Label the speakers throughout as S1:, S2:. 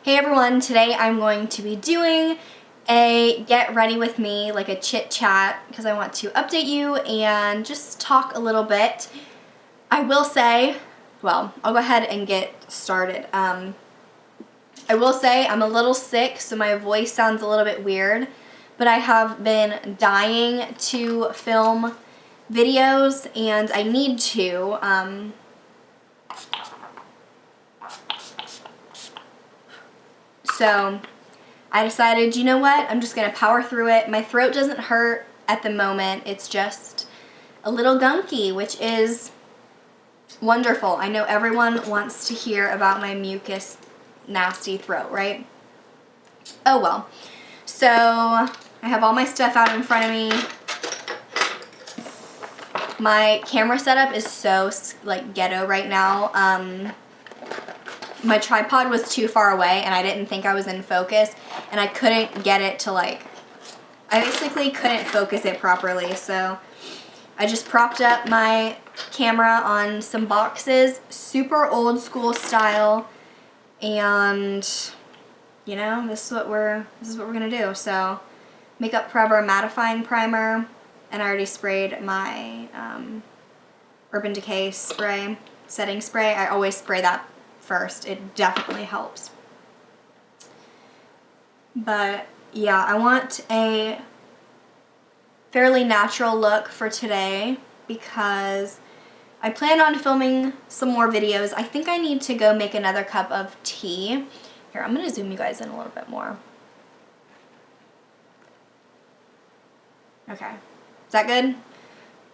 S1: Hey everyone, today I'm going to be doing a get ready with me, like a chit chat, because I want to update you and just talk a little bit. I will say, well, I'll go ahead and get started. I will say I'm a little sick, so my voice sounds a little bit weird, but I have been dying to film videos and I need to. So I decided, you know what, I'm just going to power through it. My throat doesn't hurt at the moment. It's just a little gunky, which is wonderful. I know everyone wants to hear about my mucus, nasty throat, right? Oh well. So I have all my stuff out in front of me. My camera setup is so like ghetto right now. My tripod was too far away and I didn't think I was in focus and I couldn't get it to I basically couldn't focus it properly, so I just propped up my camera on some boxes, super old school style, and you know, this is what we're gonna do. So Makeup Forever mattifying primer, and I already sprayed my Urban Decay spray, setting spray. I always spray that first. It definitely helps. But yeah, I want a fairly natural look for today because I plan on filming some more videos. I think I need to go make another cup of tea. Here, I'm going to zoom you guys in a little bit more. Okay. Is that good? I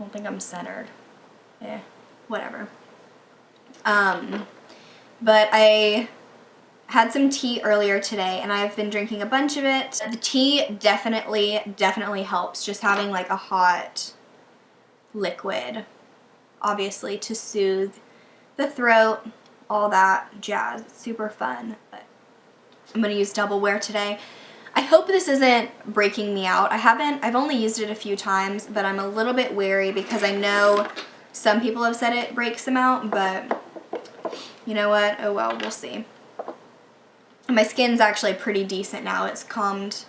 S1: don't think I'm centered. Whatever. But I had some tea earlier today and I've been drinking a bunch of it. The tea definitely helps, just having like a hot liquid, obviously, to soothe the throat, all that jazz. It's super fun. But I'm gonna use Double Wear today. I hope this isn't breaking me out. I've only used it a few times, but I'm a little bit wary because I know some people have said it breaks them out, but you know what? Oh well, we'll see. My skin's actually pretty decent now. It's calmed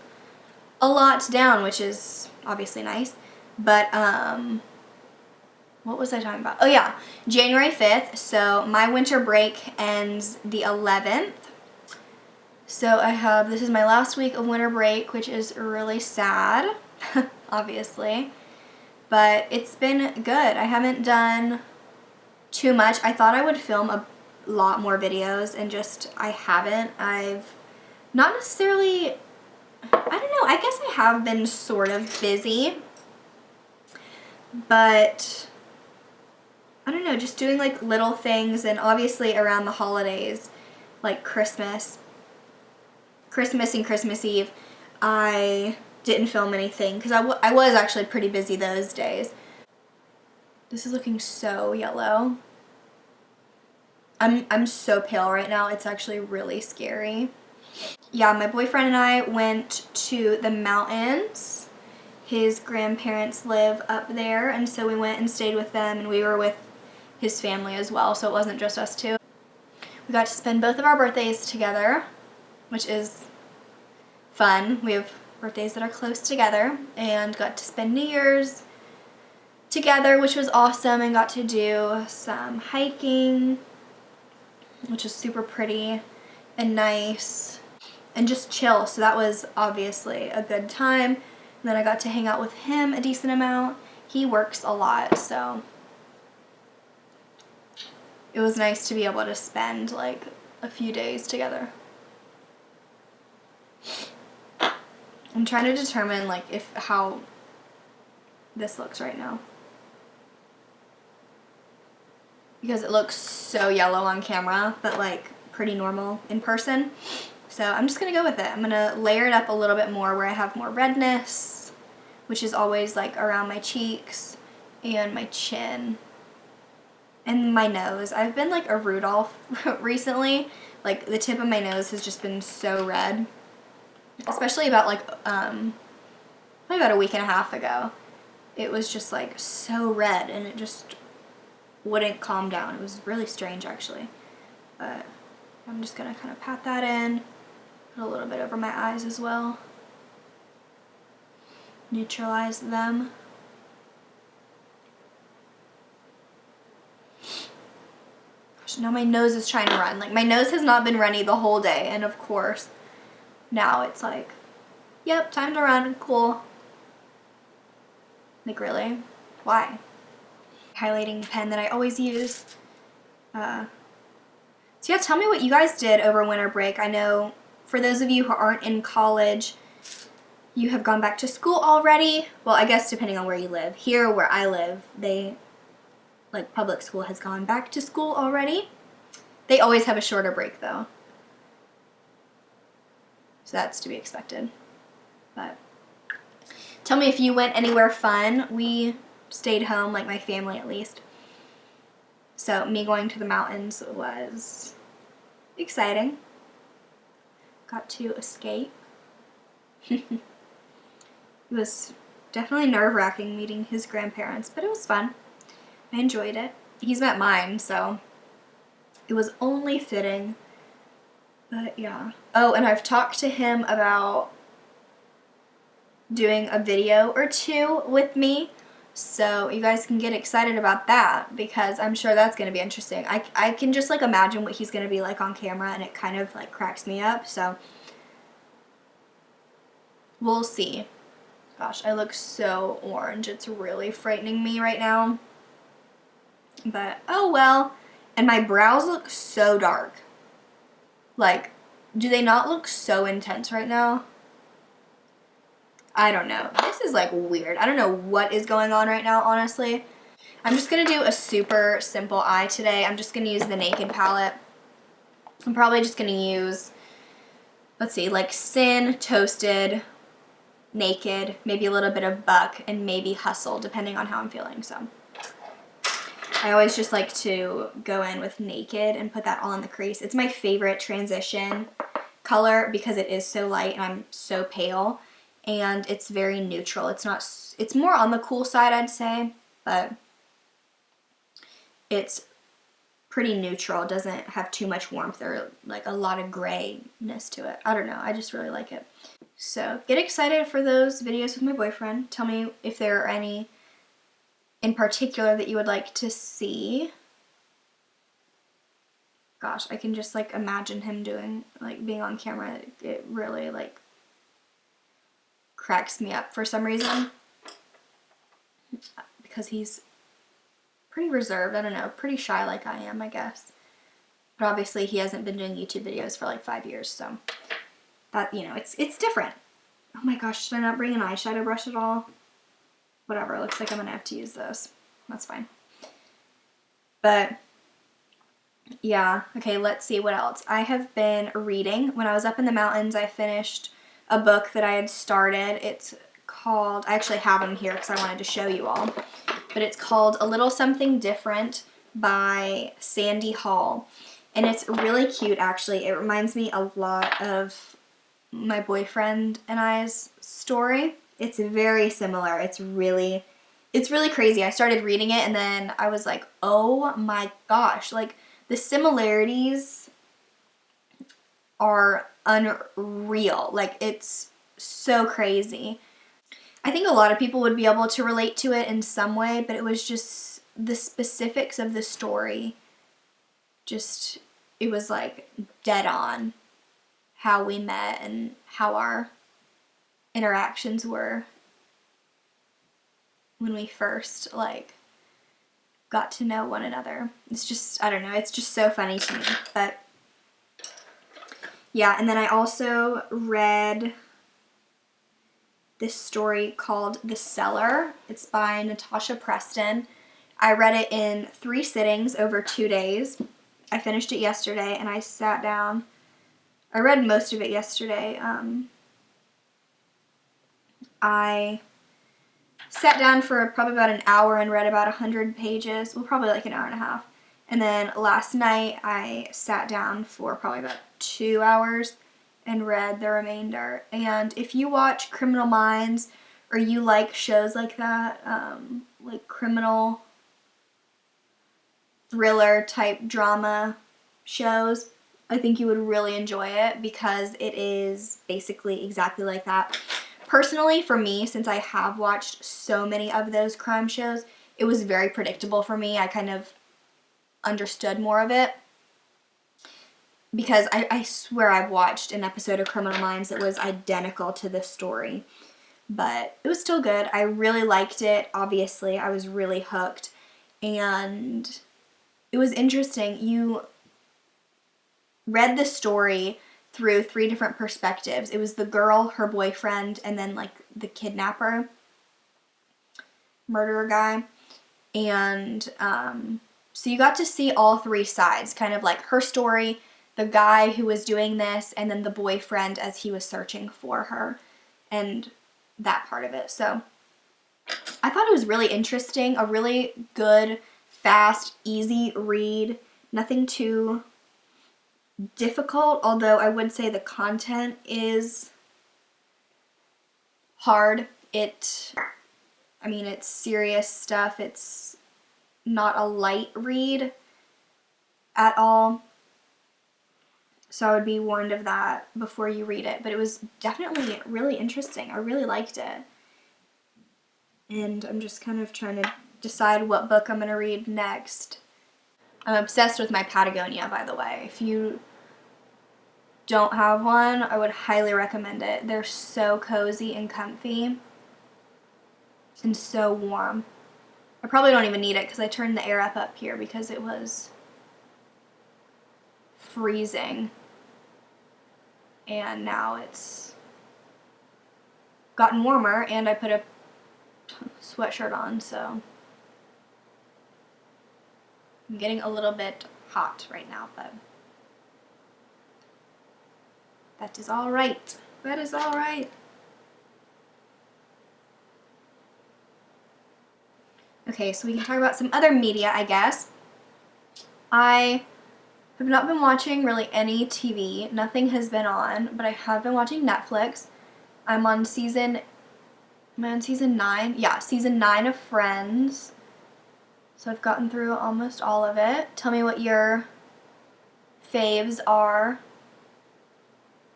S1: a lot down, which is obviously nice. But, what was I talking about? Oh yeah, January 5th. So my winter break ends the 11th. So this is my last week of winter break, which is really sad, obviously. But it's been good. I haven't done too much. I thought I would film a lot more videos and I haven't. I've not necessarily, I don't know, I guess I have been sort of busy, but I don't know, just doing like little things, and obviously around the holidays, like Christmas and Christmas Eve, I didn't film anything because I was actually pretty busy those days. This is looking so yellow. I'm so pale right now. It's actually really scary. Yeah, my boyfriend and I went to the mountains. His grandparents live up there, and so we went and stayed with them, and we were with his family as well, so it wasn't just us two. We got to spend both of our birthdays together, which is fun. We have birthdays that are close together, and got to spend New Year's together, which was awesome, and got to do some hiking, which is super pretty and nice, and just chill. So that was obviously a good time. And then I got to hang out with him a decent amount. He works a lot, so it was nice to be able to spend like a few days together. I'm trying to determine like how this looks right now, because it looks so yellow on camera, but like pretty normal in person. So I'm just gonna go with it. I'm gonna layer it up a little bit more where I have more redness, which is always like around my cheeks and my chin and my nose. I've been like a Rudolph recently. Like the tip of my nose has just been so red, especially about probably about a week and a half ago. It was just like so red and it just wouldn't calm down. It was really strange actually. But I'm just gonna kind of pat that in. Put a little bit over my eyes as well. Neutralize them. Gosh, now my nose is trying to run. Like, my nose has not been runny the whole day, and of course, now it's like, yep, time to run, cool. Like, really? Why? Highlighting pen that I always use. So yeah, tell me what you guys did over winter break. I know for those of you who aren't in college, you have gone back to school already. Well, I guess depending on where you live. Here where I live, like public school has gone back to school already. They always have a shorter break though. So that's to be expected. But tell me if you went anywhere fun. We stayed home, like my family at least. So me going to the mountains was exciting. Got to escape. It was definitely nerve-wracking meeting his grandparents, but it was fun. I enjoyed it. He's met mine, so it was only fitting. But yeah. Oh, and I've talked to him about doing a video or two with me, so you guys can get excited about that, because I'm sure that's going to be interesting. I can just like imagine what he's going to be like on camera, and it kind of like cracks me up, so we'll see. Gosh, I look so orange. It's really frightening me right now. But, oh well. And my brows look so dark. Like, do they not look so intense right now? I don't know. This is like weird. I don't know what is going on right now, honestly. I'm just going to do a super simple eye today. I'm just going to use the Naked palette. I'm probably just going to use, let's see, like Sin, Toasted, Naked, maybe a little bit of Buck, and maybe Hustle, depending on how I'm feeling. So I always just like to go in with Naked and put that all in the crease. It's my favorite transition color because it is so light and I'm so pale, and it's very neutral. It's more on the cool side, I'd say, but it's pretty neutral. It doesn't have too much warmth or like a lot of grayness to it. I don't know. I just really like it. So get excited for those videos with my boyfriend. Tell me if there are any in particular that you would like to see. Gosh, I can just like imagine him doing, like being on camera. It really like cracks me up for some reason. Because he's pretty reserved, I don't know, pretty shy like I am, I guess. But obviously he hasn't been doing YouTube videos for like 5 years, so that, you know, it's different. Oh my gosh, should I not bring an eyeshadow brush at all? Whatever, it looks like I'm gonna have to use this. That's fine. But yeah, okay, let's see what else. I have been reading. When I was up in the mountains, I finished a book that I had started. It's called, I actually have them here because I wanted to show you all, but it's called A Little Something Different by Sandy Hall. And it's really cute, actually. It reminds me a lot of my boyfriend and I's story. It's very similar. It's really crazy. I started reading it and then I was like, oh my gosh, like the similarities are unreal. Like, it's so crazy. I think a lot of people would be able to relate to it in some way, but it was just the specifics of the story. Just, it was like dead on how we met and how our interactions were when we first like got to know one another. It's just, I don't know, it's just so funny to me. But yeah, and then I also read this story called The Cellar. It's by Natasha Preston. I read it in 3 sittings over 2 days. I finished it yesterday and I sat down. I read most of it yesterday. I sat down for probably about an hour and read about 100 pages. Well, probably like an hour and a half. And then last night I sat down for probably about 2 hours and read the remainder. And if you watch Criminal Minds or you like shows like that, like criminal thriller type drama shows, I think you would really enjoy it because it is basically exactly like that. Personally, for me, since I have watched so many of those crime shows, it was very predictable for me. I kind of understood more of it because I swear I've watched an episode of Criminal Minds that was identical to this story. But it was still good. I really liked it, obviously. I was really hooked. And it was interesting. You read the story through 3 different perspectives. It was the girl, her boyfriend, and then like the kidnapper, murderer guy. And so you got to see all 3 sides, kind of like her story, the guy who was doing this, and then the boyfriend as he was searching for her, and that part of it. So I thought it was really interesting, a really good, fast, easy read, nothing too difficult, although I would say the content is hard. It's serious stuff. It's not a light read at all. So I would be warned of that before you read it. But it was definitely really interesting. I really liked it. And I'm just kind of trying to decide what book I'm going to read next. I'm obsessed with my Patagonia, by the way. If you don't have one, I would highly recommend it. They're so cozy and comfy and so warm. I probably don't even need it because I turned the air up here because it was freezing. And now it's gotten warmer and I put a sweatshirt on, so I'm getting a little bit hot right now, but that is all right. That is all right. Okay, so we can talk about some other media, I guess. I have not been watching really any TV. Nothing has been on, but I have been watching Netflix. I'm on season 9? Yeah, season 9 of Friends. So I've gotten through almost all of it. Tell me what your faves are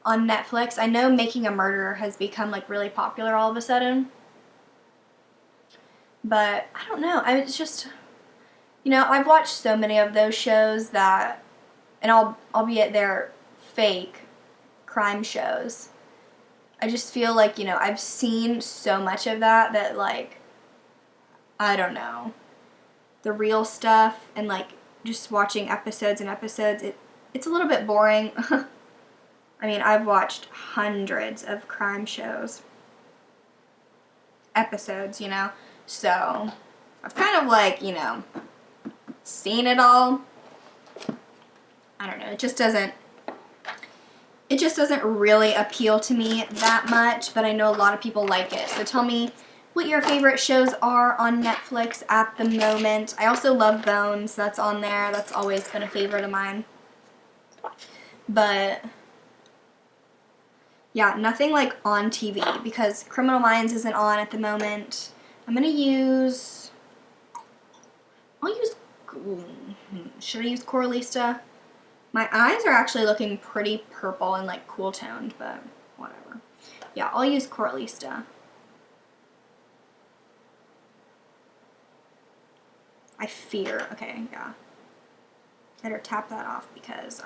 S1: on Netflix. I know Making a Murderer has become like really popular all of a sudden. But I don't know. It's just, I've watched so many of those shows that, and albeit they're fake crime shows, I just feel like, I've seen so much of that like, I don't know, the real stuff and like just watching episodes and episodes, it's a little bit boring. I mean, I've watched hundreds of crime shows, episodes, so I've kind of like, seen it all. I don't know, it just doesn't really appeal to me that much, but I know a lot of people like it. So tell me what your favorite shows are on Netflix at the moment. I also love Bones. That's on there. That's always been a favorite of mine. But yeah, nothing like on TV because Criminal Minds isn't on at the moment. Should I use Coralista? My eyes are actually looking pretty purple and like cool toned, but whatever. Yeah, I'll use Coralista. I fear. Okay, yeah. Better tap that off because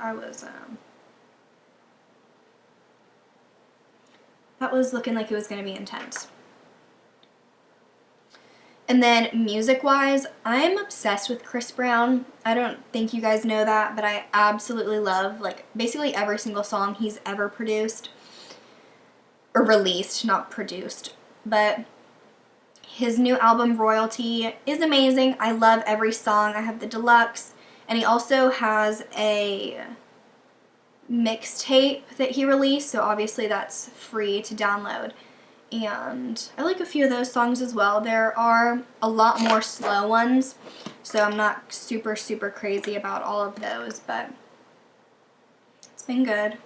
S1: that was looking like it was going to be intense. And then music-wise, I'm obsessed with Chris Brown. I don't think you guys know that, but I absolutely love like basically every single song he's ever produced or released, not produced. But his new album Royalty is amazing. I love every song. I have the deluxe, and he also has a mixtape that he released, so obviously that's free to download. And I like a few of those songs as well. There are a lot more slow ones, so I'm not super, super crazy about all of those, but it's been good.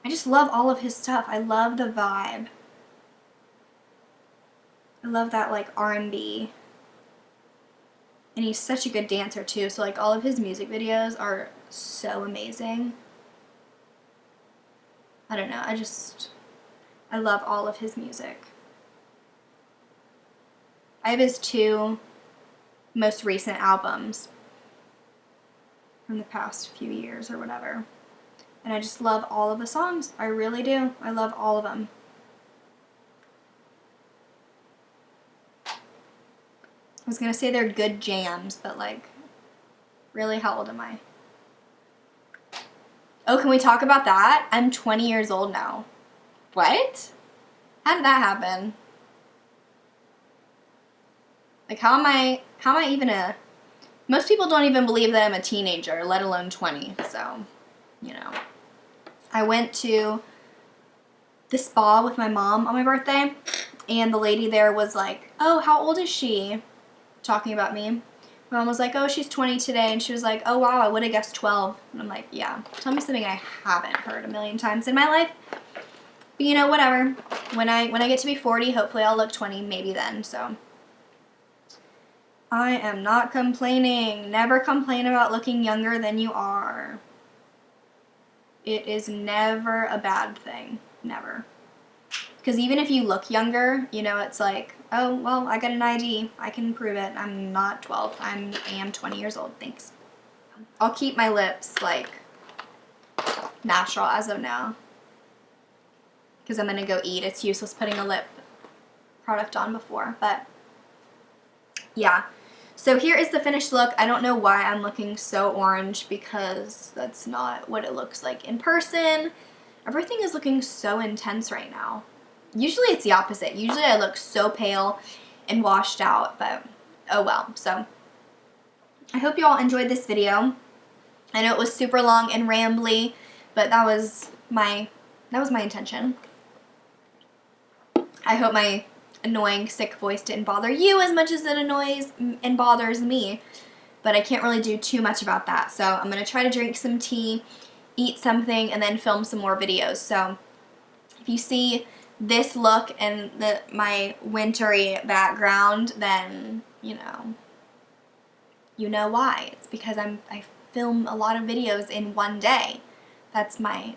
S1: I just love all of his stuff. I love the vibe. I love that like R&B. And he's such a good dancer too, so like all of his music videos are so amazing. I don't know, I love all of his music. I have his 2 most recent albums from the past few years or whatever. And I just love all of the songs. I really do. I love all of them. I was gonna say they're good jams, but like, really, how old am I? Oh, can we talk about that? I'm 20 years old now. What? How did that happen? Like, how am I even most people don't even believe that I'm a teenager, let alone 20, so, you know. I went to the spa with my mom on my birthday, and the lady there was like, oh, how old is she? Talking about me. My mom was like, oh, she's 20 today, and she was like, oh, wow, I would have guessed 12. And I'm like, yeah, tell me something I haven't heard a million times in my life. But, you know, whatever. When I get to be 40, hopefully I'll look 20, maybe then, so. I am not complaining. Never complain about looking younger than you are. It is never a bad thing. Never. Because even if you look younger, you know, it's like, oh, well, I got an ID. I can prove it. I'm not 12. I am 20 years old. Thanks. I'll keep my lips, like, natural as of now. Because I'm going to go eat. It's useless putting a lip product on before. But, yeah. So here is the finished look. I don't know why I'm looking so orange because that's not what it looks like in person. Everything is looking so intense right now. Usually it's the opposite. Usually I look so pale and washed out, but oh well. So I hope you all enjoyed this video. I know it was super long and rambly, but that was my intention. I hope my annoying, sick voice didn't bother you as much as it annoys and bothers me, but I can't really do too much about that. So I'm going to try to drink some tea, eat something, and then film some more videos. So if you see this look and my wintry background, then you know why. It's because I film a lot of videos in one day. That's my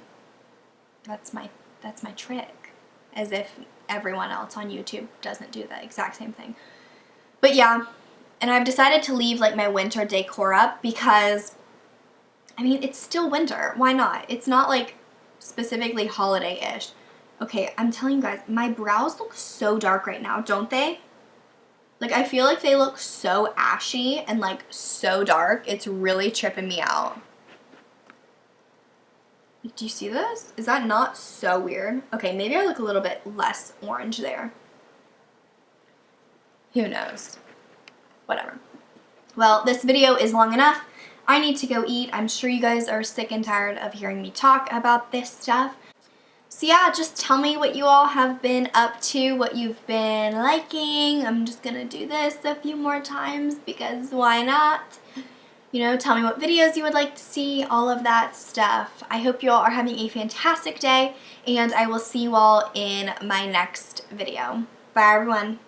S1: trick. As if everyone else on YouTube doesn't do the exact same thing. But yeah, and I've decided to leave like my winter decor up because, I mean, it's still winter. Why not? It's not like specifically holiday-ish. Okay, I'm telling you guys, my brows look so dark right now, don't they? Like, I feel like they look so ashy and like so dark. It's really tripping me out. Do you see this? Is that not so weird? Okay, maybe I look a little bit less orange there. Who knows? Whatever. Well, this video is long enough. I need to go eat. I'm sure you guys are sick and tired of hearing me talk about this stuff. So yeah, just tell me what you all have been up to, what you've been liking. I'm just gonna do this a few more times because why not? You know, tell me what videos you would like to see, all of that stuff. I hope you all are having a fantastic day, and I will see you all in my next video. Bye, everyone.